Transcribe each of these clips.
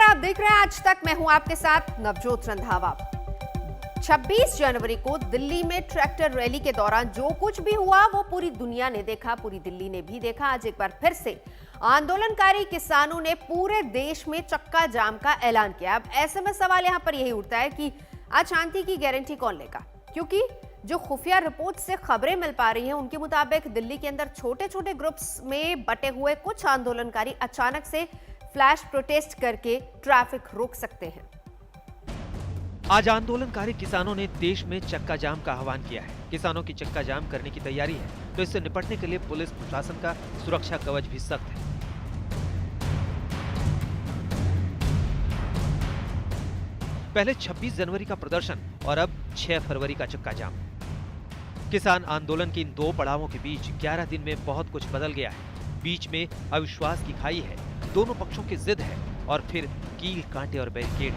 आप देख रहे हैं आज तक। मैं हूं आपके साथ नवजोत रंधावा। 26 जनवरी को दिल्ली में ट्रैक्टर रैली के दौरान जो कुछ भी हुआ वो पूरी दुनिया ने देखा, पूरी दिल्ली ने भी देखा। आज एक बार फिर से आंदोलनकारी किसानों ने पूरे देश में चक्का जाम का ऐलान किया। अब ऐसे में सवाल यहां पर यही उठता है कि आज शांति की गारंटी कौन लेगा, क्योंकि जो खुफिया रिपोर्ट से खबरें मिल पा रही हैं उनके मुताबिक दिल्ली के अंदर छोटे छोटे ग्रुप्स में बटे हुए कुछ आंदोलनकारी अचानक से फ्लैश प्रोटेस्ट करके ट्रैफिक रोक सकते हैं। आज आंदोलनकारी किसानों ने देश में चक्का जाम का आह्वान किया है। किसानों की चक्का जाम करने की तैयारी है, तो इससे निपटने के लिए पुलिस प्रशासन का सुरक्षा कवच भी सख्त है। पहले 26 जनवरी का प्रदर्शन और अब 6 फरवरी का चक्का जाम। किसान आंदोलन के इन दो पड़ावों के बीच 11 दिन में बहुत कुछ बदल गया है। बीच में अविश्वास की खाई है, दोनों पक्षों की जिद है और फिर कील, कांटे और बैरिकेड।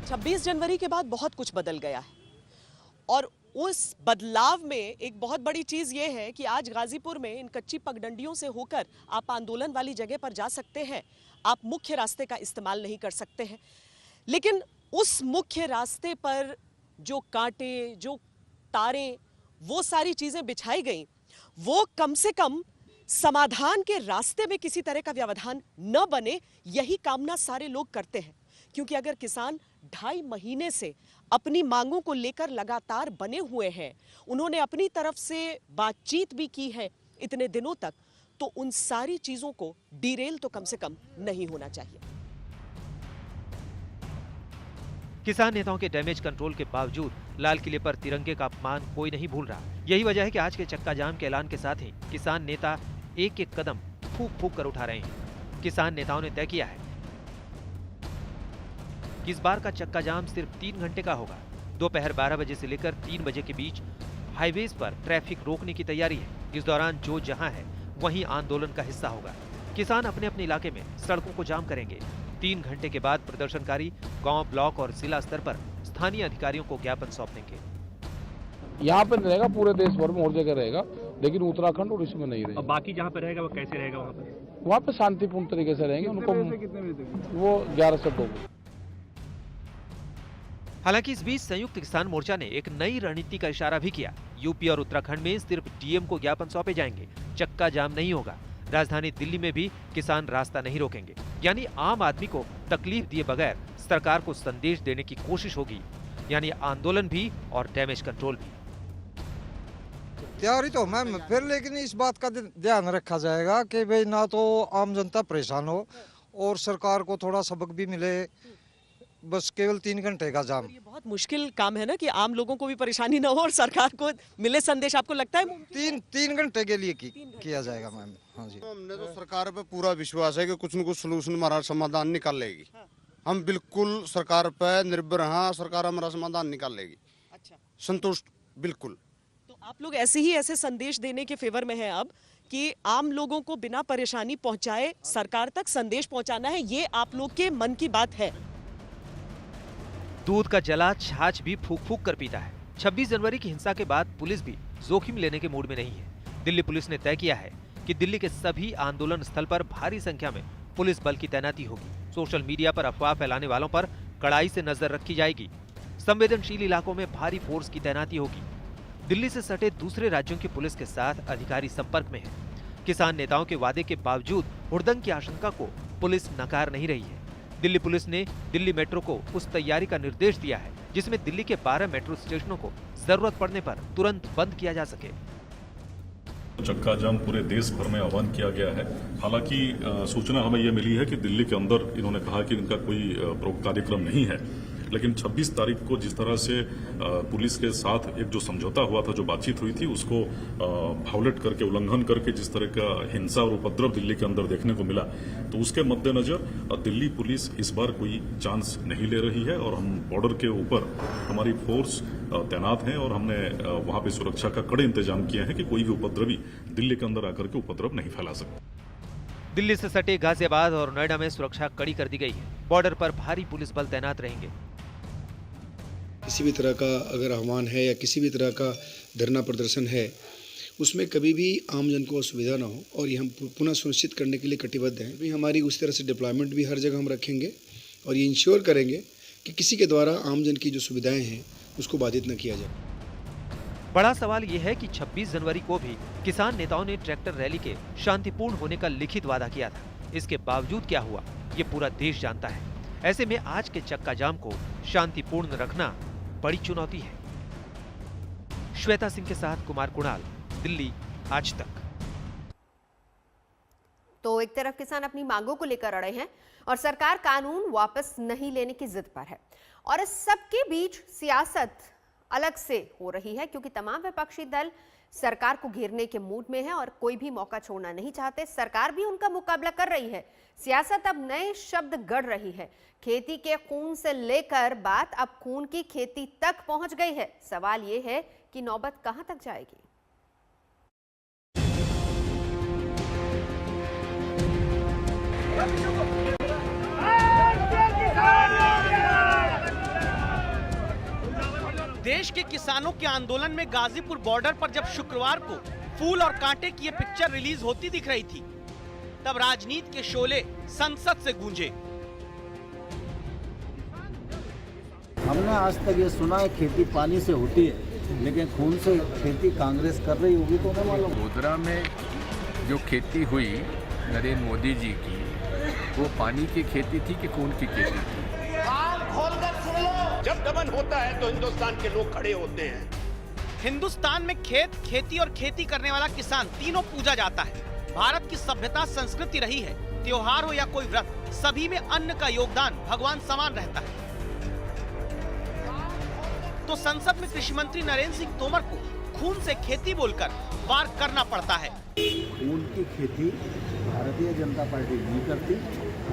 26 जनवरी के बाद बहुत कुछ बदल गया है और उस बदलाव में एक बहुत बड़ी चीज ये है कि आज गाजीपुर में इन कच्ची पगडंडियों से होकर आप आंदोलन वाली जगह पर जा सकते हैं। आप मुख्य रास्ते का इस्तेमाल नहीं कर सकते हैं, लेकिन उस मुख्य रास्ते पर जो कांटे, जो तारें, वो सारी चीजें बिछाई गई, वो कम से कम समाधान के रास्ते में किसी तरह का व्यवधान न बने, यही कामना सारे लोग करते हैं। क्योंकि अगर किसान 2.5 महीने से अपनी मांगों को लेकर लगातार बने हुए हैं, उन्होंने अपनी तरफ से बातचीत भी की है इतने दिनों तक, तो उन सारी चीजों को डिरेल तो कम से कम नहीं होना चाहिए। किसान नेताओं के डैमेज कंट्रोल के बावजूद लाल किले पर तिरंगे का अपमान कोई नहीं भूल रहा। यही वजह है कि आज के चक्का जाम के ऐलान के साथ ही किसान नेता एक एक कदम फूंक फूंक कर उठा रहे हैं। किसान नेताओं ने तय किया है कि इस बार का चक्का जाम सिर्फ 3 घंटे का होगा। दोपहर 12 बजे से लेकर 3 बजे के बीच हाईवेज पर ट्रैफिक रोकने की तैयारी है। इस दौरान जो जहां है वहीं आंदोलन का हिस्सा होगा। किसान अपने अपने इलाके में सड़कों को जाम करेंगे। 3 घंटे के बाद प्रदर्शनकारी गांव, ब्लॉक और जिला स्तर पर स्थानीय अधिकारियों को ज्ञापन सौंप देंगे। यहाँ पे रहेगा, पूरे देश भर में और जगह रहेगा, लेकिन उत्तराखंड और इसमें नहीं रहेगा। और बाकी जहाँ पे रहेगा वो कैसे रहेगा? वहाँ पे शांतिपूर्ण तरीके से रहेंगे। उनको वो 11 से 2। हालांकि इस बीच संयुक्त किसान मोर्चा ने एक नई रणनीति का इशारा भी किया। यूपी और उत्तराखंड में सिर्फ डीएम को ज्ञापन सौंपे जाएंगे, चक्का जाम नहीं होगा। राजधानी दिल्ली में भी किसान रास्ता नहीं रोकेंगे, यानी आम आदमी को तकलीफ दिए बगैर सरकार को संदेश देने की कोशिश होगी, यानी आंदोलन भी और डैमेज कंट्रोल भी। तैयारी तो मैम फिर, लेकिन इस बात का ध्यान रखा जाएगा कि भाई ना तो आम जनता परेशान हो और सरकार को थोड़ा सबक भी मिले। बस केवल 3 घंटे का जाम, ये बहुत मुश्किल काम है ना कि आम लोगों को भी परेशानी ना हो और सरकार को मिले संदेश। आपको लगता है 3 घंटे के लिए किया जाएगा मैम? हाँ जी, हमने तो सरकार पे पूरा विश्वास है कि कुछ न कुछ सलूशन, हमारा समाधान निकाल लेगी। हम बिल्कुल सरकार पे निर्भर हैं, सरकार हमारा समाधान निकाल लेगी। अच्छा, संतुष्ट बिल्कुल। तो आप लोग ऐसे संदेश देने के फेवर में हैं अब कि आम लोगों को बिना परेशानी पहुंचाए सरकार तक संदेश पहुंचाना है, ये आप लोग के मन की बात है। दूध का जला छाछ भी फूंक फूंक कर पीता है। 26 जनवरी की हिंसा के बाद पुलिस भी जोखिम लेने के मूड में नहीं है। दिल्ली पुलिस ने तय किया है कि दिल्ली के सभी आंदोलन स्थल पर भारी संख्या में पुलिस बल की तैनाती होगी। सोशल मीडिया पर अफवाह फैलाने वालों पर कड़ाई से नजर रखी जाएगी। संवेदनशील इलाकों में भारी फोर्स की तैनाती होगी। दिल्ली से सटे दूसरे राज्यों की पुलिस के साथ अधिकारी संपर्क में है। किसान नेताओं के वादे के बावजूद हुड़दंग की आशंका को पुलिस नकार नहीं रही है। दिल्ली पुलिस ने दिल्ली मेट्रो को उस तैयारी का निर्देश दिया है जिसमें दिल्ली के 12 मेट्रो स्टेशनों को जरूरत पड़ने पर तुरंत बंद किया जा सके। चक्का जाम पूरे देश भर में आह्वान किया गया है। हालांकि सूचना हमें यह मिली है कि दिल्ली के अंदर इन्होंने कहा कि इनका कोई कार्यक्रम नहीं है, लेकिन 26 तारीख को जिस तरह से पुलिस के साथ एक जो समझौता हुआ था, जो बातचीत हुई थी, उसको वायोलेट करके, उल्लंघन करके जिस तरह का हिंसा और उपद्रव दिल्ली के अंदर देखने को मिला, तो उसके मद्देनजर दिल्ली पुलिस इस बार कोई चांस नहीं ले रही है और हम बॉर्डर के ऊपर हमारी फोर्स तैनात हैं और हमने वहां पे सुरक्षा का कड़े इंतजाम किए हैं कि कोई भी उपद्रवी दिल्ली के अंदर आकर के उपद्रव नहीं फैला सकता। दिल्ली से सटे गाजियाबाद और नोएडा में सुरक्षा कड़ी कर दी गई है। बॉर्डर पर भारी पुलिस बल तैनात रहेंगे। किसी भी तरह का अगर आह्वान है या किसी भी तरह का धरना प्रदर्शन है, उसमें कभी भी आम जन को असुविधा ना हो, और ये हम पुनः सुनिश्चित करने के लिए कटिबद्ध हैं। भी हमारी उस तरह से डिप्लॉयमेंट भी हर जगह हम रखेंगे और ये इंश्योर करेंगे कि किसी के द्वारा आम जन की जो सुविधाएं हैं उसको बाधित न किया जाए। बड़ा सवाल ये है कि 26 जनवरी को भी किसान नेताओं ने ट्रैक्टर रैली के शांतिपूर्ण होने का लिखित वादा किया था। इसके बावजूद क्या हुआ, ये पूरा देश जानता है। ऐसे में आज के चक्का जाम को शांतिपूर्ण रखना बड़ी चुनौती है। श्वेता सिंह के साथ कुमार कुणाल, दिल्ली आज तक। तो एक तरफ किसान अपनी मांगों को लेकर अड़े हैं और सरकार कानून वापस नहीं लेने की जिद पर है, और इस सबके बीच सियासत अलग से हो रही है, क्योंकि तमाम विपक्षी दल सरकार को घेरने के मूड में है और कोई भी मौका छोड़ना नहीं चाहते। सरकार भी उनका मुकाबला कर रही है। सियासत अब नए शब्द गढ़ रही है। खेती के खून से लेकर बात अब खून की खेती तक पहुंच गई है। सवाल यह है कि नौबत कहां तक जाएगी। देश के किसानों के आंदोलन में गाजीपुर बॉर्डर पर जब शुक्रवार को फूल और कांटे की ये पिक्चर रिलीज होती दिख रही थी, तब राजनीति के शोले संसद से गूंजे। हमने आज तक ये सुना है खेती पानी से होती है, लेकिन खून से खेती कांग्रेस कर रही होगी तो हमें मालूम। गोधरा में जो खेती हुई नरेंद्र मोदी जी की, वो पानी की खेती थी कि खून की खेती थी? जब दमन होता है तो हिंदुस्तान के लोग खड़े होते हैं। हिंदुस्तान में खेत, खेती और खेती करने वाला किसान तीनों पूजा जाता है। भारत की सभ्यता संस्कृति रही है, त्योहार हो या कोई व्रत, सभी में अन्न का योगदान भगवान समान रहता है। तो संसद में कृषि मंत्री नरेंद्र सिंह तोमर को खून से खेती बोलकर वार करना पड़ता है। खून की खेती भारतीय जनता पार्टी नहीं करती।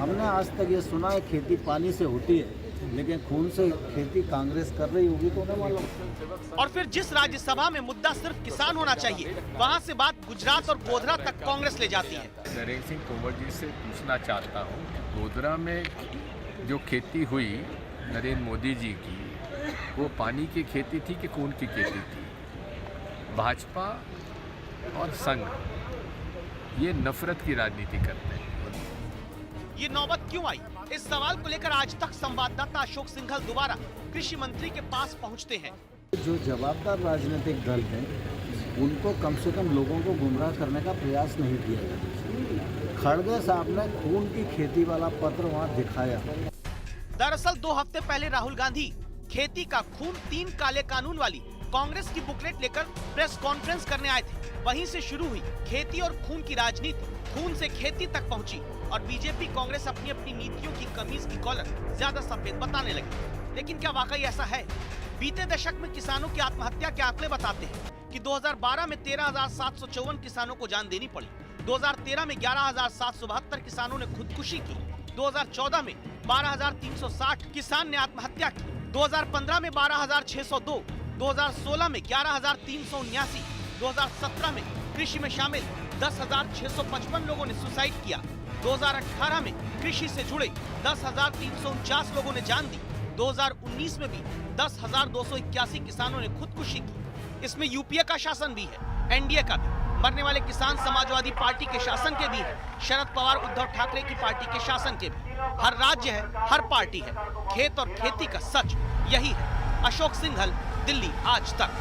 हमने आज तक ये सुना है खेती पानी से होती है, लेकिन खून से खेती कांग्रेस कर रही होगी तो हमें मालूम। और फिर जिस राज्यसभा में मुद्दा सिर्फ किसान होना चाहिए, वहाँ से बात गुजरात और गोधरा तक कांग्रेस ले जाती है। नरेंद्र सिंह तोमर जी से पूछना चाहता हूँ, गोधरा में जो खेती हुई नरेंद्र मोदी जी की, वो पानी की खेती थी कि खून की खेती थी? भाजपा और संघ ये नफरत की राजनीति करते हैं। ये नौबत क्यों आई, इस सवाल को लेकर आज तक संवाददाता अशोक सिंघल दोबारा कृषि मंत्री के पास पहुंचते हैं। जो जवाबदार राजनीतिक दल हैं, उनको कम से कम लोगों को गुमराह करने का प्रयास नहीं किया जाता। खड़गे साहब ने खून की खेती वाला पत्र वहाँ दिखाया। दरअसल 2 हफ्ते पहले राहुल गांधी खेती का खून 3 काले कानून वाली कांग्रेस की बुकलेट लेकर प्रेस कॉन्फ्रेंस करने आए थे। वहीं से शुरू हुई खेती और खून की राजनीति, खून से खेती तक पहुंची और बीजेपी कांग्रेस अपनी अपनी नीतियों की कमीज की कॉलर ज्यादा सफेद बताने लगी। लेकिन क्या वाकई ऐसा है? बीते दशक में किसानों की आत्महत्या के आंकड़े बताते हैं कि 2012 में 13,754 किसानों को जान देनी पड़ी। 2013 में 11,772 किसानों ने खुदकुशी की। 2014 में 12,360 किसान ने आत्महत्या की। 2015 में 12,602, 2016 में 11,379, 2017 में कृषि में शामिल 10,655 लोगों ने सुसाइड किया। 2018 में कृषि से जुड़े 10,349 लोगों ने जान दी। 2019 में भी 10,281 किसानों ने खुदकुशी की। इसमें यूपीए का शासन भी है, एनडीए का भी, मरने वाले किसान समाजवादी पार्टी के शासन के भी है, शरद पवार उद्धव ठाकरे की पार्टी के शासन के भी। हर राज्य है, हर पार्टी है। खेत और खेती का सच यही है। अशोक सिंघल, दिल्ली आज तक।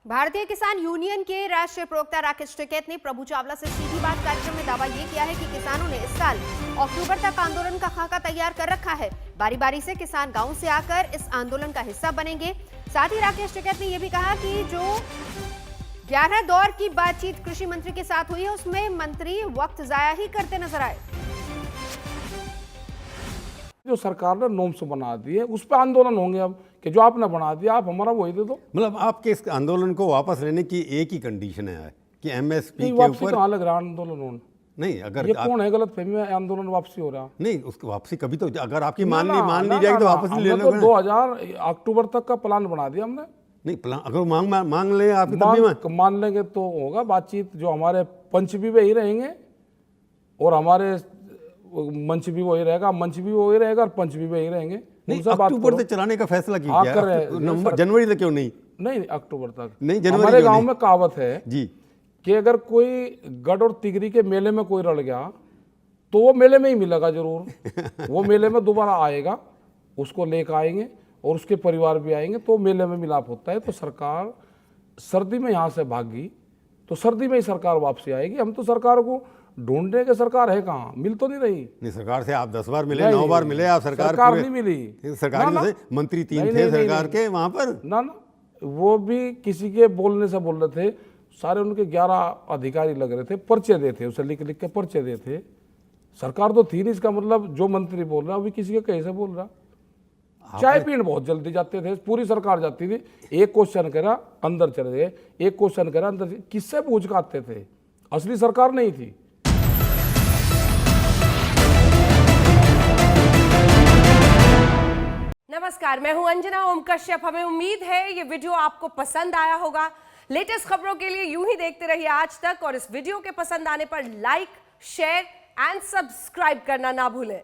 भारतीय किसान यूनियन के राष्ट्रीय प्रवक्ता राकेश टिकैत ने प्रभु चावला से सीधी बात कार्यक्रम में दावा ये किया है कि किसानों ने इस साल अक्टूबर तक आंदोलन का खाका तैयार कर रखा है। बारी बारी से किसान गांव से आकर इस आंदोलन का हिस्सा बनेंगे। साथ ही राकेश टिकैत ने यह भी कहा कि जो 11 दौर की बातचीत कृषि मंत्री के साथ हुई है, उसमें मंत्री वक्त जाया ही करते नजर आए। जो सरकार ने नॉर्म्स बना दिए उस पर आंदोलन होंगे अब कि जो आपने बना दिया आप हमारा वही दे दो। मतलब आपके इस आंदोलन को वापस लेने की एक ही कंडीशन है कि एमएसपी के ऊपर तो लग रहा आंदोलन नहीं, अगर ये कौन है गलत फहमी में आंदोलन वापसी हो रहा नहीं, उसकी वापसी कभी तो अगर आपकी मान ली जाएगी तो वापस ले लो। 2000 अक्टूबर तक का प्लान बना दिया हमने। नहीं प्लान अगर मांग ले आप मान लेंगे तो होगा बातचीत। जो हमारे पंच भी वही रहेंगे और हमारे मंच भी वही रहेगा, मंच भी वही रहेगा और पंच भी वही रहेंगे। नहीं, उनसे बात अक्टूबर करो। तक चलाने का फैसला हाँ, किया कर रहे हैं। नवंबर जनवरी तक क्यों नहीं? नहीं अक्टूबर तक नहीं, जनवरी हमारे क्यों गांव नहीं? में कहावत है जी कि अगर कोई गढ़ और तिगरी के मेले में कोई रल गया तो वो मेले में ही मिलेगा जरूर। वो मेले में दोबारा आएगा, उसको लेकर आएंगे और उसके परिवार भी आएंगे, तो मेले में मिलाप होता है। तो सरकार सर्दी में यहाँ से भागी तो सर्दी में ही सरकार वापसी आएगी। हम तो सरकार को ढूंढने के सरकार है कहाँ, मिल तो नहीं रही। नहीं, सरकार से आप 10 बार मिले, नहीं, 9 बार मिले, आप सरकार नहीं मिली। सरकार ना, में ना। से मंत्री 3 नहीं, थे नहीं, सरकार नहीं, के वहां पर। ना वो भी किसी के बोलने से बोल रहे थे। सारे उनके 11 अधिकारी लग रहे थे, पर्चे देते, उसे लिख लिख के पर्चे देते। सरकार तो थी नहीं, इसका मतलब जो मंत्री बोल रहा अभी किसी के कैसे बोल रहा। चाय पीने बहुत जल्दी जाते थे, पूरी सरकार जाती थी। एक क्वेश्चन करा अंदर चले गए, एक क्वेश्चन करा अंदर, किससे पूछ के आते थे? असली सरकार नहीं थी। नमस्कार, मैं हूं अंजना ओम कश्यप। हमें उम्मीद है ये वीडियो आपको पसंद आया होगा। लेटेस्ट खबरों के लिए यूं ही देखते रहिए आज तक, और इस वीडियो के पसंद आने पर लाइक, शेयर एंड सब्सक्राइब करना ना भूलें।